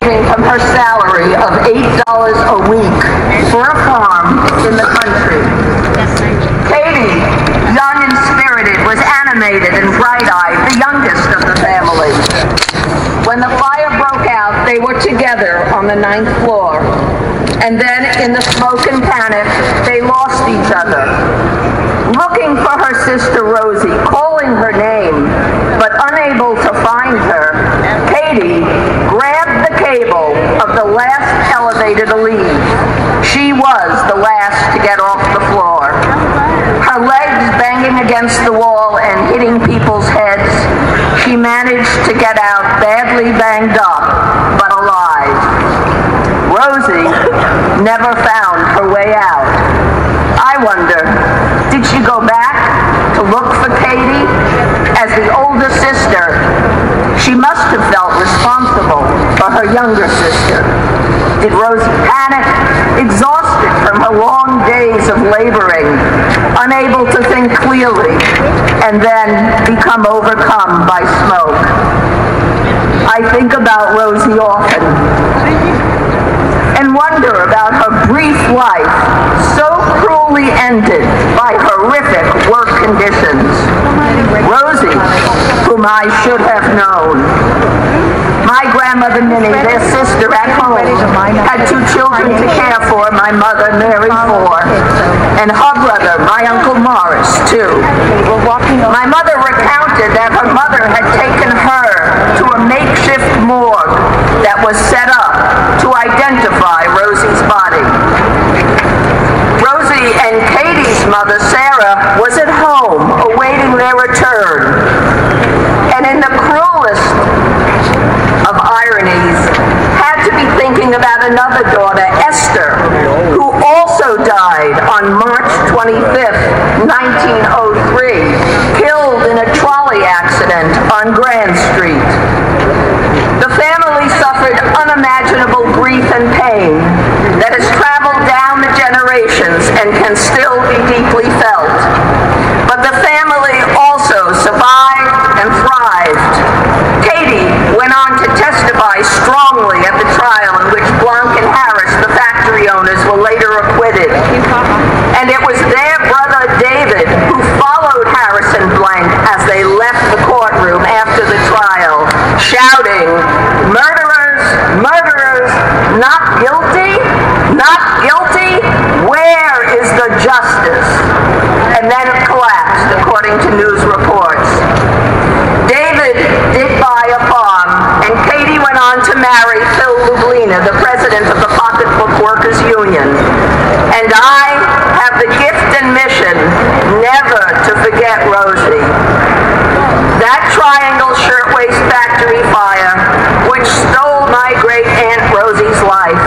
from her salary of $8 a week for a farm in the country. Katie, young and spirited, was animated and bright-eyed, the youngest of the family. When the fire broke out, they were together on the 9th floor. And then, in the smoke and panic, they lost each other. Looking for her sister Rosie, calling her name, but unable to find her, Katie grabbed the cable of the last elevator to leave. She was the last to get off the floor. Her legs banging against the wall and hitting people's heads, she managed to get out badly banged up, but alive. Rosie never found her way out. I wonder, did she go back to look for Katie? As the older sister, she must have felt responsible for her younger sister. Did Rosie panic, exhausted from her long days of laboring, unable to think clearly, and then become overcome by smoke? I think about Rosie often and wonder about her brief life, so cruelly ended by horrific work conditions. Rosie, whom I should have known. My grandmother Minnie, their sister at home, had 2 children to care for, my mother, Mary, 4, and her brother, my Uncle Morris, 2. My mother recounted that her mother had taken her to a makeshift morgue that was set up to identify Rosie's body. Rosie and Katie's mother, Sarah, was at home awaiting their return. And in the cruelest of ironies, had to be thinking about another daughter, Esther, who also died on March 25th, 1903, killed in a trolley accident on Grand Street. The family suffered unimaginable grief and pain that has traveled down the generations and can still be deeply felt. But the family also survived and thrived. Katie went on to testify strongly at the trial in which Blanc and Harris, the factory owners, were later acquitted. And it was their brother David who followed Harris and Blanc as they left the courtroom after the trial, shouting, "Murderers, murderers, not guilty, not guilty, where is the justice?" And then it collapsed, according to news reports. David did buy a farm, and Katie went on to marry Phil Lublina, the president of the Pocketbook Workers Union. And I have the gift and mission never to forget Rosie. That Triangle Shirtwaist Factory fire, which stole my great-aunt Rosie's life,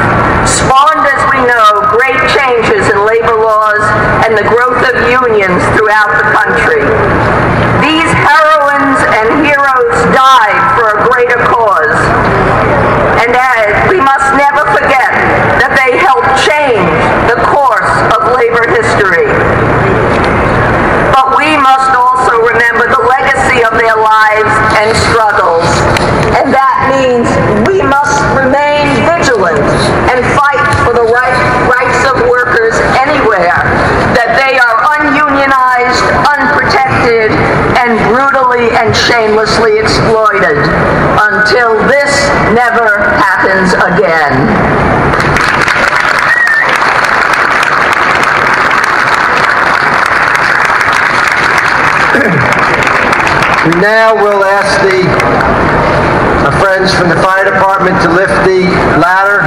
spawned, as we know, great changes in labor laws and the growth of unions throughout the country. These heroines and heroes died for a greater cause. And we must never forget that they helped change the course of labor history. But we must also remember the legacy of their lives and struggles. And that means we must remain vigilant and fight for the rights of workers anywhere, that they are ununionized, unprotected, and brutally and shamelessly exploited, until this never happens again. Now we'll ask the friends from the fire department to lift the ladder.